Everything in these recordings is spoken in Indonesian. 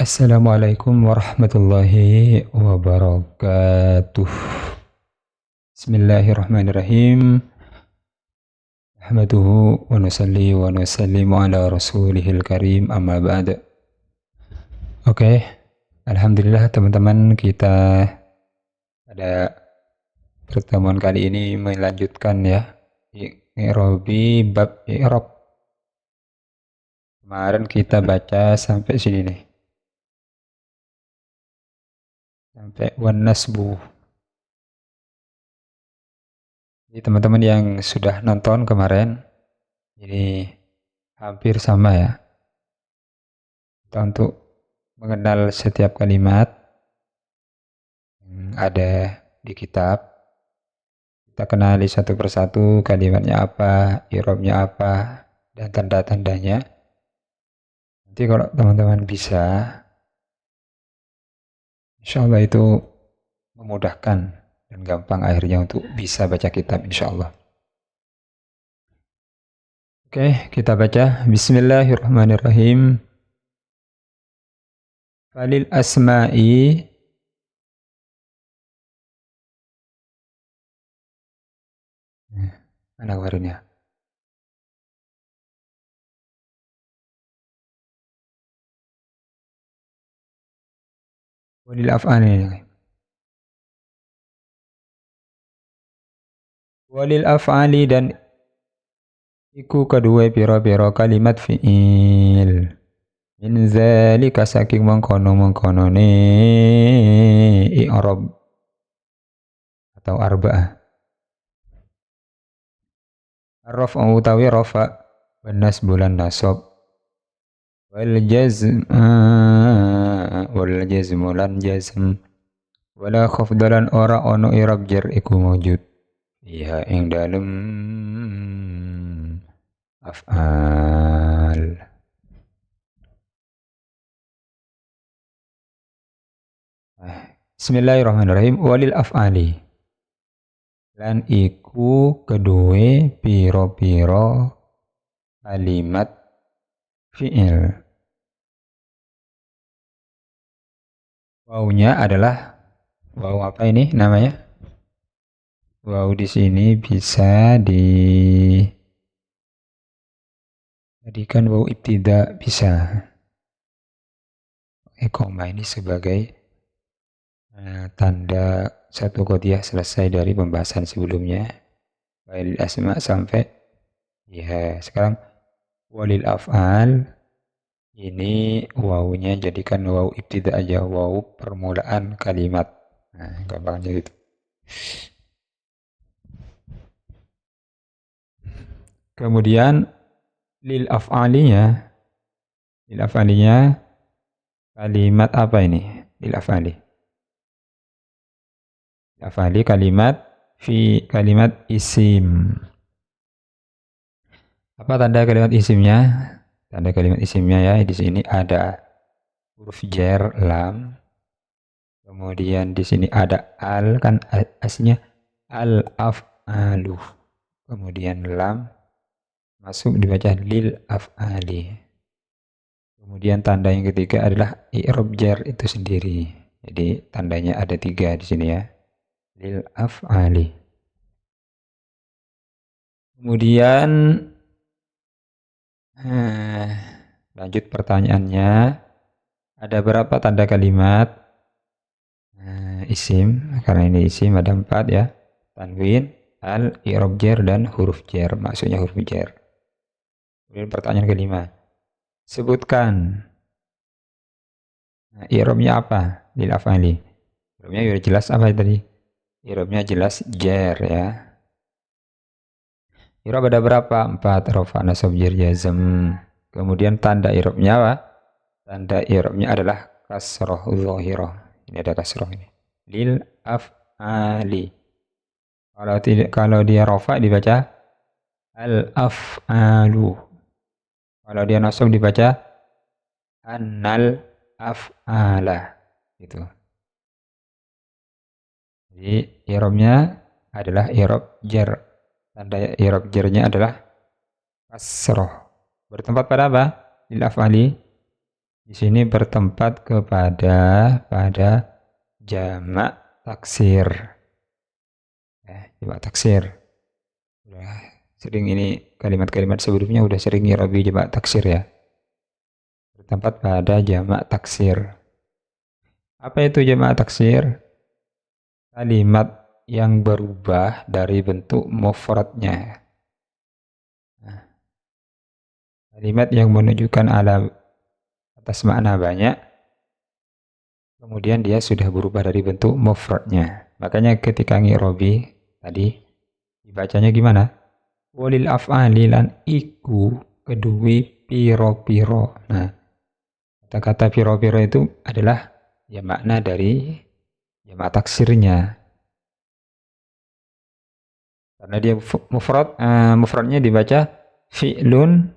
Assalamualaikum warahmatullahi wabarakatuh. Bismillahirrahmanirrahim. Ahmaduhu wa nusalli wa nusallimu ala rasulihil karim amma ba'd. Oke, alhamdulillah teman-teman, kita pada pertemuan kali ini melanjutkan ya i'robi bab i'rob. Kemarin kita baca sampai sini nih. Sampai wan nasbu. Jadi teman-teman yang sudah nonton kemarin, ini hampir sama ya. Kita untuk mengenal setiap kalimat yang ada di kitab. Kita kenali satu persatu kalimatnya apa, i'rabnya apa, dan tanda-tandanya. Nanti kalau teman-teman bisa, insya Allah itu memudahkan dan gampang akhirnya untuk bisa baca kitab insya Allah. Oke, kita baca. Bismillahirrahmanirrahim. Falil asma'i mana kemarinnya? Walil af'ali. Walil af'ali dan iku kedua piro-piro kalimat fi'il. Min zalika saking mengkono ne i'rab atau arba'ah. Raf'u utawi rafa wan nasbu lan nasab wal jazm lan jazm wala khafdalan ora ono i'rab jar iku maujud iya ing dalem af'al. Bismillahirrahmanirrahim. Walil af'ali lan iku kedue piro-piro kalimat fi'il. Wawunya adalah wawu apa ini namanya? Wawu di sini bisa dijadikan wawu ibtida, bisa. Koma ini sebagai tanda satu qadiyah selesai dari pembahasan sebelumnya. Walil asma sampai ya sekarang walil af'al ini wawunya jadikan wawu ibtida aja, wawu permulaan kalimat. Nah, gampangnya gitu. Kemudian lil af'alinya kalimat apa ini? Lil af'ali kalimat isim. Apa tanda kalimat isimnya? Tanda kalimat isimnya ya di sini ada huruf jar lam. Kemudian di sini ada al, kan aslinya al af'alu. Kemudian lam masuk dibaca lil af'ali. Kemudian tanda yang ketiga adalah i'rab jar itu sendiri. Jadi tandanya ada 3 di sini ya. Lil af'ali. Kemudian lanjut pertanyaannya, ada berapa tanda kalimat isim? Karena ini isim ada 4 ya. Tanwin, al, i'rab jar, dan huruf jar. Maksudnya huruf jar. Kemudian pertanyaan kelima, sebutkan i'rabnya apa? Lil af'ali. I'rabnya sudah jelas apa tadi? I'rabnya jelas jar ya. I'rab ada berapa? 4, rafa, nasab, jar, jazm. Kemudian tanda i'rabnya apa? Tanda i'rabnya adalah kasroh zahirah. Ini ada kasroh ini. Lil af'ali. Kalau dia rafa dibaca al af'alu. Kalau dia nasab dibaca annal af'ala. Gitu. Jadi i'rabnya adalah i'rab jar. Tanda i'rab jarnya adalah kasroh. Bertempat pada apa? Lil af'ali. Di sini bertempat pada jamak taksir. Jamak taksir. Udah sering ini kalimat-kalimat sebelumnya udah sering irabi jamak taksir ya. Bertempat pada jamak taksir. Apa itu jamak taksir? Kalimat yang berubah dari bentuk mufradnya. Kalimat yang menunjukkan atas makna banyak, kemudian dia sudah berubah dari bentuk mufradnya. Makanya ketika ngirobi tadi dibacanya gimana? Walil af'ali lan iku kedui piro-piro. Nah, kata-kata piro-piro itu adalah ya makna dari jamak taksirnya. Karena dia mufradnya dibaca fi'lun,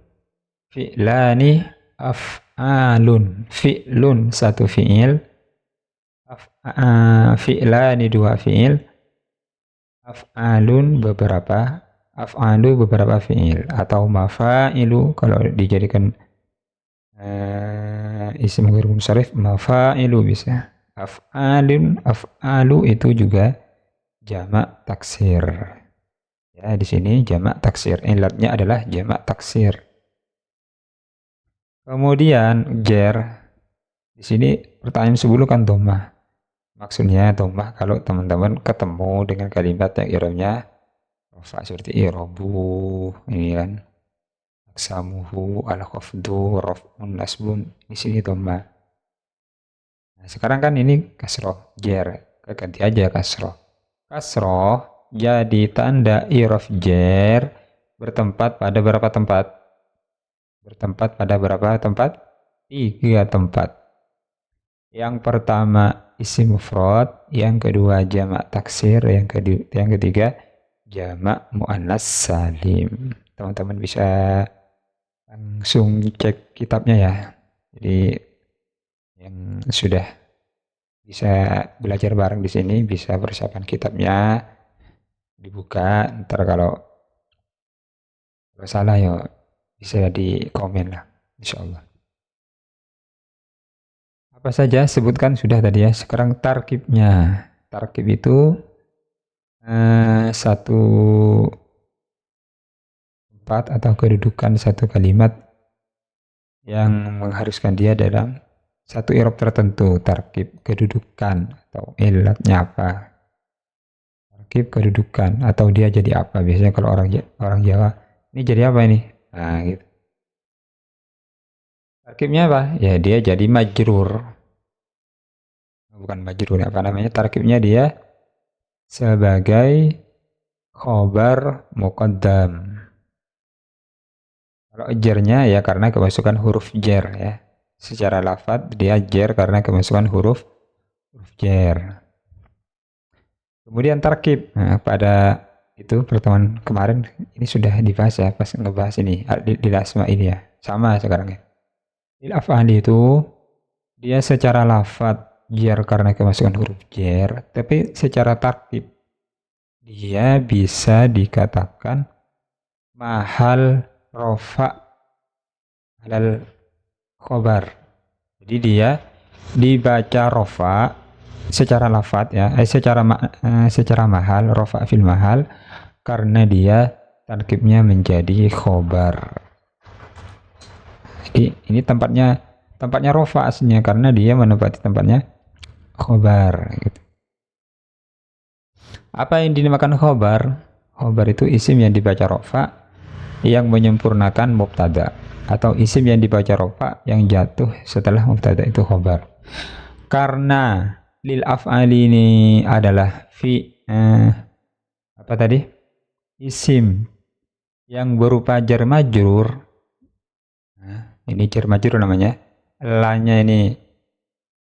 fi'lani, af'alun. Fi'lun satu fi'il, fi'lani dua fi'il, af'alun beberapa, af'alu beberapa fi'il, atau mafa'ilu kalau dijadikan isim ghair munsharif mafa'ilu bisa. Af'alun, af'alu itu juga jamak taksir. Ya, di sini jamak taksir. Ilatnya adalah jamak taksir. Kemudian jer. Di sini pertanyaan sebelum kan dhammah. Maksudnya dhammah kalau teman-teman ketemu dengan kalimat yang i'rabnya rafa seperti i'rabu, ini kan. Aksamuhu al-khafdu raf'un nasbun. Di sini dhammah. Nah, sekarang kan ini kasroh jer. Ganti aja kasroh. Kasroh jadi tanda i'rab jer bertempat pada berapa tempat? Bertempat pada berapa tempat? 3 tempat. Yang pertama isim mufrad, yang kedua jamak taksir, yang ketiga jamak muannas salim. Teman-teman bisa langsung cek kitabnya ya. Jadi yang sudah bisa belajar bareng di sini bisa persiapan kitabnya. Dibuka, ntar kalau salah ya bisa di komen lah, insyaallah. Apa saja sebutkan sudah tadi ya. Sekarang tarkibnya. Tarkib itu satu tempat atau kedudukan satu kalimat yang mengharuskan dia dalam satu i'rab tertentu. Tarkib kedudukan atau ilatnya apa? Kedudukan atau dia jadi apa, biasanya kalau orang Jawa ini jadi apa ini, nah gitu. Tarkibnya apa ya, dia jadi majrur, bukan majrur, apa namanya, tarkibnya dia sebagai khobar muqaddam. Kalau jernya ya karena kemasukan huruf jer ya, secara lafadz dia jer karena kemasukan huruf jer. Kemudian tarkib, nah, pada itu pertemuan kemarin ini sudah dibahas ya pas ngebahas ini di asma ini ya, sama sekarang ya. Lil af'ali itu dia secara lafadz jer karena kemasukan huruf jer, tapi secara tarkib dia bisa dikatakan mahal rofa alal khobar. Jadi dia dibaca rofa secara lafadz ya, secara mahal, rofa fil mahal, karena dia tarkibnya menjadi khobar. Jadi ini tempatnya rofa aslinya karena dia menempati tempatnya khobar gitu. Apa yang dinamakan khobar? Khobar itu isim yang dibaca rofa yang menyempurnakan mubtada, atau isim yang dibaca rofa yang jatuh setelah mubtada itu khobar. Karena lil af'ali ini adalah apa tadi? Isim yang berupa jar majrur. Nah, ini jar majrur namanya. Lanya ini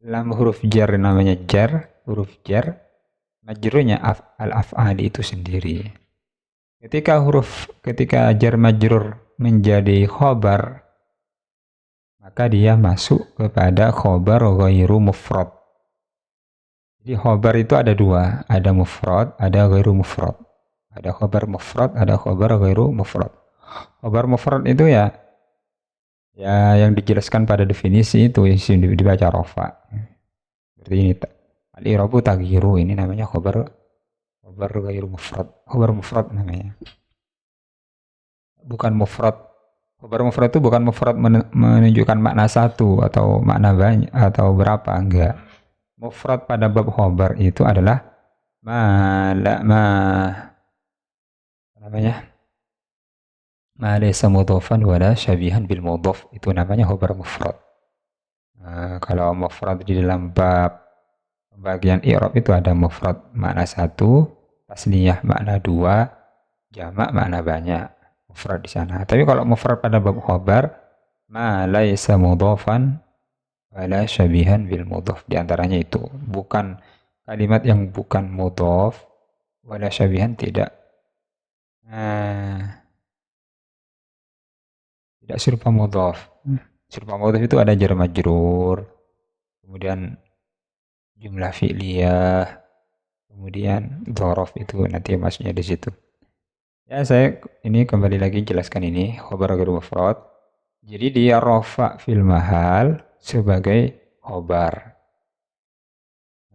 lam huruf jar namanya jar, huruf jar. Majrurnya al-af'ali itu sendiri. Ketika jar majrur menjadi khobar, maka dia masuk kepada khobar ghairu mufrad. Jadi khobar itu ada dua, ada mufrad, ada ghairu mufrad. Ada khobar mufrad, ada khobar ghairu mufrad. Khobar mufrad itu ya Ya, yang dijelaskan pada definisi itu isim dibaca rofa. Seperti ini. Al-i'rabu taghyiru, ini namanya khobar ghairu mufrad. Khobar mufrad namanya. Bukan mufrad. Khobar mufrad itu bukan mufrad menunjukkan makna satu atau makna banyak atau berapa, enggak. Mufrad pada bab khobar itu adalah ma la ma namanya? Ma laysa mudhafan wala syabihan bil mudhaf, itu namanya khobar mufrad. Kalau mufrad di dalam bab pembagian i'rab itu ada mufrad makna satu, tasniyah makna dua, jamak makna banyak. Mufrad di sana. Tapi kalau mufrad pada bab khabar, ma laisa mudhafan wala syabihan bil mudhaf, di antaranya itu bukan kalimat yang bukan mudhaf wala syabihan, tidak tidak serupa mudhaf. Serupa mudhaf itu ada jar majrur, kemudian jumlah fi'liyah, kemudian dhorof, itu nanti masuknya di situ. Ya, saya ini kembali lagi jelaskan ini khobar ghairu mufrad. Jadi dia rofa fil mahal sebagai khobar.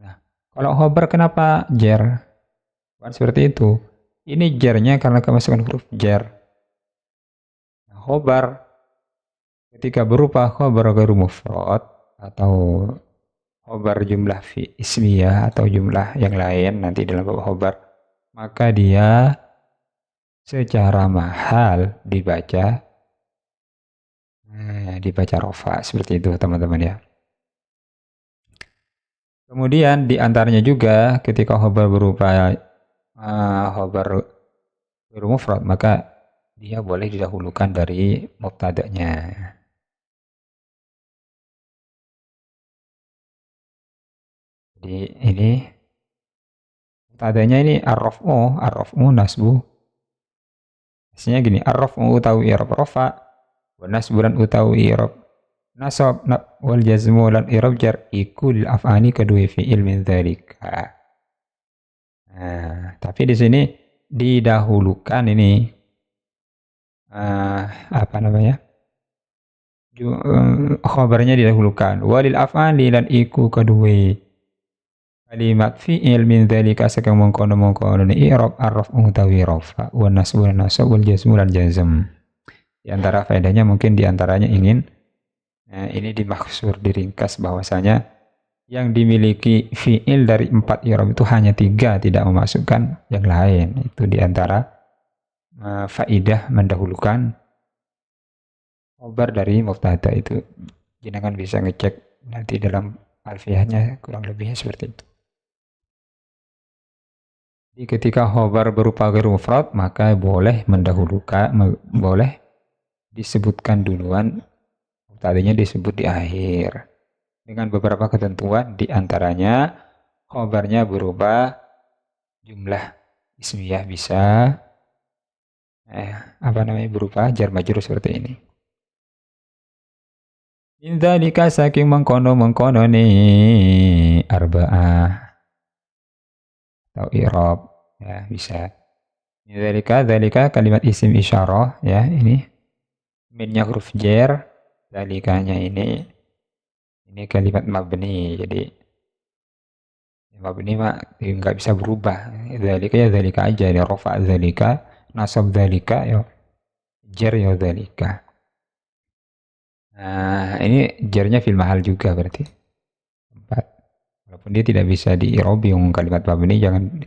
Nah, kalau khobar kenapa jar? Bukan seperti itu. Ini jarnya karena kemasukan huruf jar. Nah, khobar ketika berupa khobar ghairu mufrad atau khobar jumlah fi ismiyah atau jumlah yang lain nanti dalam bab khobar, maka dia secara mahal dibaca rofa, seperti itu teman-teman ya. Kemudian diantaranya juga ketika khobar berupa khobar bermufrad, maka dia boleh didahulukan dari mubtada'nya. Jadi ini mubtada'nya ini ar-raf'u nasbu. Maksudnya gini, ar-raf'u utawi i'rab rafa, wa nasburan utawi i'rab nasab, wal jazmu lan i'rab jar iku lil af'ali kedua fi'il min dzalika. Nah, tapi di sini didahulukan ini apa namanya? Khabarnya didahulukan. Walil af'ali lan iku kedua kalimat fi'il min dzalika saking mengkono-mengkono ni i'rab arraf utawi rafa wa nasbu lan nasab wal jazmu lan jazm. Di antara faedahnya mungkin di antaranya ingin ini dimaksud diringkas bahwasanya yang dimiliki fi'il dari 4 i'rab itu hanya 3, tidak memasukkan yang lain. Itu di antara faidah mendahulukan khobar dari mubtada itu. Jenengan bisa ngecek nanti dalam alfiahnya, kurang lebihnya seperti itu. Jadi ketika khobar berupa ghairu mufrad, maka boleh mendahulukan, boleh disebutkan duluan, mubtadanya disebut di akhir. Dengan beberapa ketentuan, diantaranya khobarnya berupa jumlah ismiyah bisa, berupa jar majrur seperti ini. Min dzalika saking mengkono ni arba'ah atau i'rab, ya bisa. Dzalika kalimat isim isyarah, ya ini minnya huruf jar, dzalikanya ini kalimat mabni, jadi mabni mah nggak bisa berubah. Dzalika ya dzalika aja, ya rafa dzalika, nasab dzalika, ya jar ya dzalika. Nah, ini jarnya fil mahal juga berarti. 4. Walaupun dia tidak bisa di i'rab yang kalimat mabni, jangan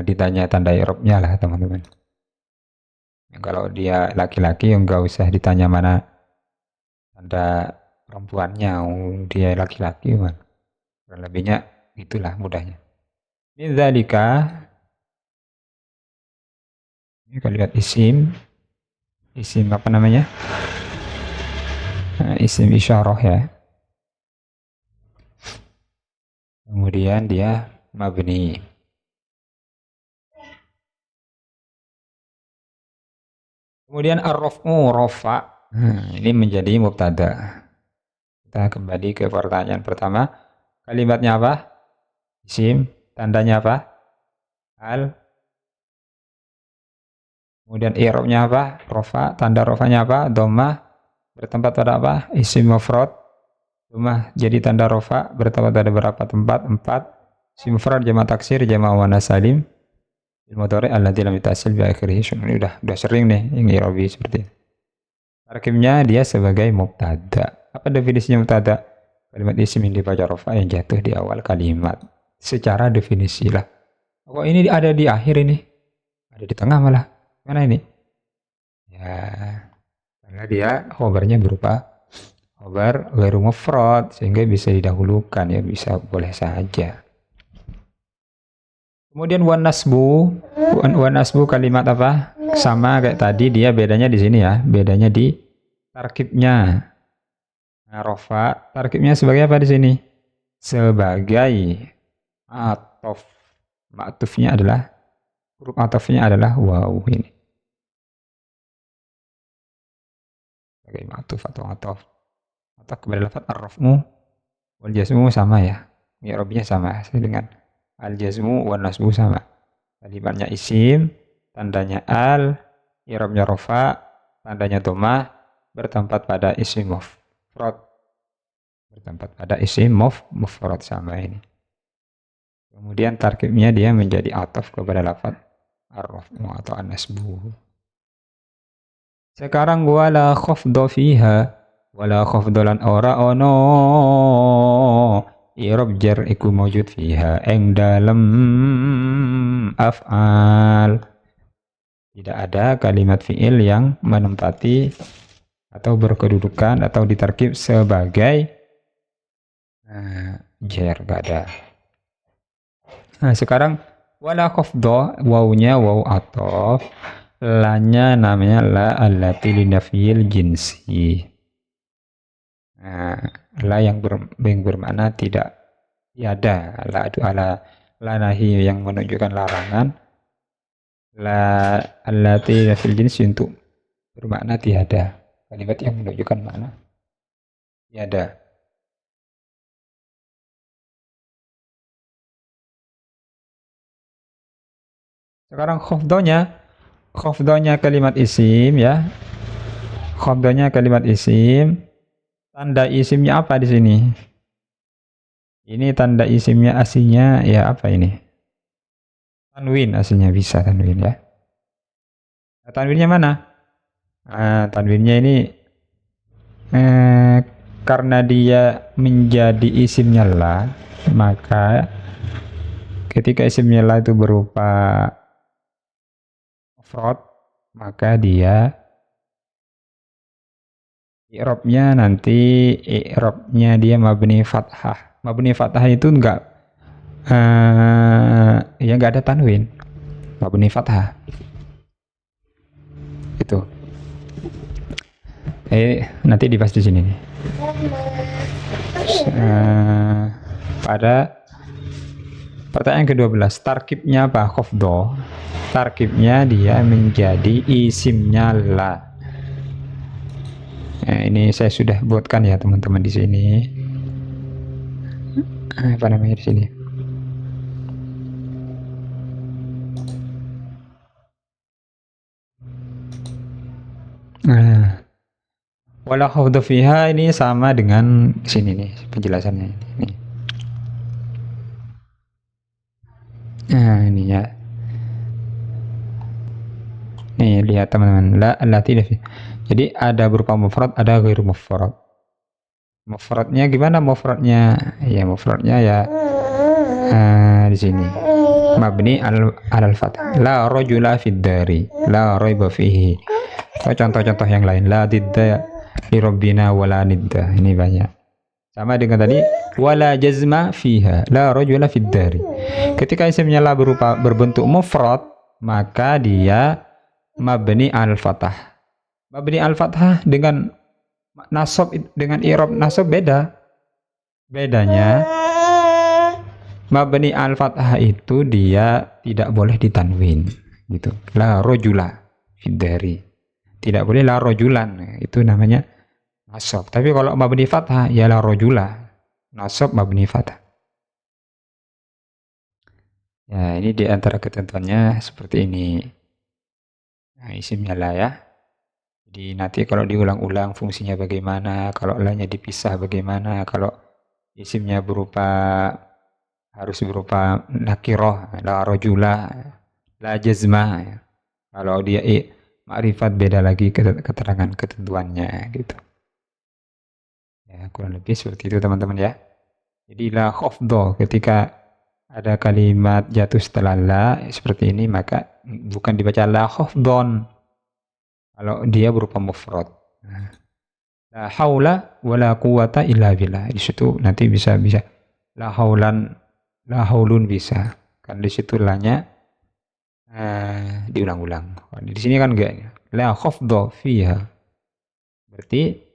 ditanya tanda i'rabnya lah teman-teman. Kalau dia laki-laki yang nggak usah ditanya mana tanda perempuannya, dia laki-laki man. Kurang lebihnya itulah mudahnya. Min dzalika, ini kalimat isim apa namanya? Isim isyarah ya. Kemudian dia mabni. Kemudian ar-raf'u rafa. Ini menjadi mubtada. Kita kembali ke pertanyaan pertama. Kalimatnya apa? Isim. Tandanya apa? Al. Kemudian i'rabnya apa? Rafa. Tanda rafanya apa? Dhammah. bertempat pada apa? Isim mufrad. Rumah jadi tanda rofa bertempat pada berapa tempat? 4. Isim mufrad jamak taksir jamak muannas salim. Mudhari alladzi lam yatasil bi akhirih syun. Ini udah sering nih yang i'rabi seperti ini. Tarkibnya dia sebagai mubtada. Apa definisinya mubtada? Kalimat isim yang dibaca rofa yang jatuh di awal kalimat. Secara definisi lah. Kok ini ada di akhir ini? Ada di tengah malah. Mana ini? Ya, karena dia khobarnya berupa khobar ghairu mufrad sehingga bisa didahulukan ya, bisa boleh saja. Kemudian wan nasbu kalimat apa? Sama kayak tadi, dia bedanya di sini ya, bedanya di tarkibnya. Nah, rofa tarkibnya sebagai apa di sini? Sebagai atof. Ma'tufnya adalah huruf atofnya adalah waw ini. Sebagai ma'tuf atau atof. Atau kepada lafaz ar-raf'u wal jazmu sama ya. I'rabnya sama dengan al-jazmu wan nasbu sama. Kalimatnya isim, tandanya al, i'rabnya rofa, tandanya dhammah, bertempat pada isim mufrad. Bertempat pada isim mufrad sama ini. Kemudian tarkibnya dia menjadi ataf kepada lafaz ar-raf'u atau an-nasbu. Sekarang wala khafdha fiha, wala khafdhalan ora ono i'rab jar iku maujud fiha ing dalem af'al. Tidak ada kalimat fi'il yang menempati atau berkedudukan atau ditarkib sebagai jar, gak ada. Nah, sekarang wala khafdha, wawunya waw atof, lanya namanya la allati linafiyil jinsi. Nah, la yang bermakna tidak tiada, la nahi yang menunjukkan larangan, la allati linafiyil jinsi untuk bermakna tiada, kalimat yang menunjukkan makna tiada. Sekarang khafdhanya kalimat isim ya. Khafdhanya kalimat isim. Tanda isimnya apa di sini? Ini tanda isimnya aslinya ya apa ini? Tanwin aslinya, bisa tanwin ya. Nah, tanwinnya mana? Nah, tanwinnya ini karena dia menjadi isimnya la, maka ketika isimnya la itu berupa mufrad, maka dia i'rabnya dia mabni fathah. Mabni fathah itu enggak ya enggak ada tanwin. Mabni fathah. Itu. Nanti dibahas di sini nih. Pada pertanyaan ke-12, tarkibnya apa? Khafdha. Tarkibnya dia menjadi isimnya la. Nah, ini saya sudah buatkan ya teman-teman di sini. Apa namanya di sini? Nah, wala khafdha fiha ini sama dengan sini nih penjelasannya ini. Nah, ini ya. Nih, lihat teman-teman. La allati fi. Jadi ada berupa mufrad, ada ghairu mufrad. Mufradnya gimana mufradnya? Ya mufradnya ya di sini. Mabni al fath. La rajula fid dari. La raiba fihi. Atau contoh-contoh yang lain. La didda li rabbina wala nidda. Ini banyak. Sama dengan tadi wala jazma fiha. La rajula fid dari. Ketika isimnya la berbentuk mufrad, maka dia mabni al-fathah. Mabni al-fathah dengan nasab dengan i'rab nasab beda. Bedanya mabni al-fathah itu dia tidak boleh ditanwin gitu. La rajula fidari. Tidak boleh la rajulan. Itu namanya nasab. Tapi kalau mabni fathah ya la rajula. Nasab mabni fathah. Ya, ini di antara ketentuannya seperti ini. Nah, isimnya la ya. Jadi nanti kalau diulang-ulang fungsinya bagaimana, kalau la-nya dipisah bagaimana, kalau isimnya harus berupa nakiroh, la rojula, la jazma. Kalau dia ma'rifat beda lagi keterangan ketentuannya gitu. Ya, kurang lebih seperti itu teman-teman ya. Jadi la khafdho ketika ada kalimat jatuh setelah la seperti ini maka bukan dibaca la khafdhon kalau dia berupa mufrad. Nah, la haula wala quwata illa billah. Di situ nanti bisa la haulan la haulun bisa. Kan di situ lanya diulang-ulang. Di sini kan enggak. La khafdho fiha. Berarti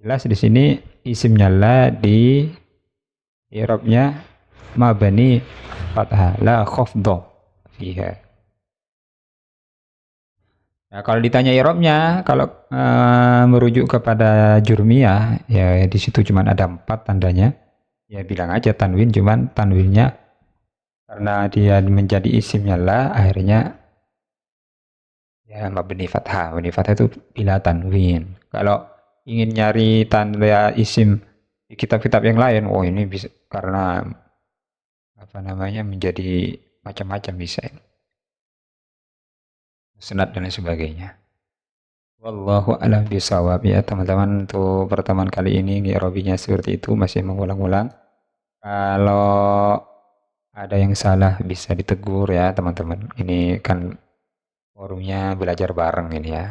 jelas di sini isimnya la di i'rabnya mabani fathah la khafdho fiha. Nah, kalau ditanya i'rabnya, kalau merujuk kepada Jurmiyah, ya di situ cuma ada 4 tandanya. Ya bilang aja tanwin, cuman tanwinnya karena dia menjadi isimnya la, akhirnya ya mabni fathah. Mabni fathah itu bila tanwin. Kalau ingin nyari tanda isim di kitab-kitab yang lain, oh ini bisa karena apa namanya menjadi macam-macam bisa senat dan lain sebagainya. Wallahu a'lam bishawab ya teman-teman, untuk pertemuan kali ini i'rabinya seperti itu, masih mengulang-ulang. Kalau ada yang salah bisa ditegur ya teman-teman. Ini kan forumnya belajar bareng ini ya.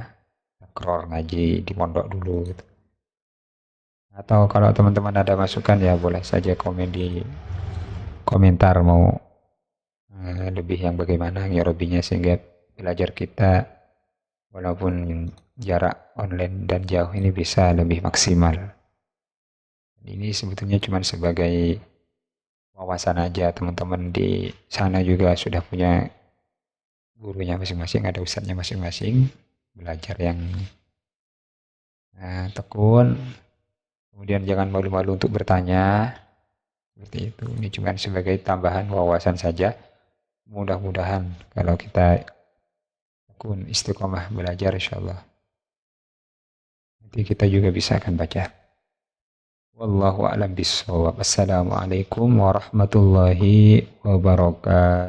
Takror ngaji di pondok dulu gitu. Atau kalau teman-teman ada masukan ya boleh saja komen di komentar mau lebih yang bagaimana i'rabinya sehingga belajar kita walaupun jarak online dan jauh ini bisa lebih maksimal. Ini sebetulnya cuma sebagai wawasan aja, teman-teman di sana juga sudah punya gurunya masing-masing, ada ustadznya masing-masing, belajar yang tekun, kemudian jangan malu-malu untuk bertanya, seperti itu. Ini cuma sebagai tambahan wawasan saja, mudah-mudahan kalau kita tekun istiqomah belajar insyaallah nanti kita juga bisa akan baca. Wallahu a'lam bishawab. Assalamualaikum warahmatullahi wabarakatuh.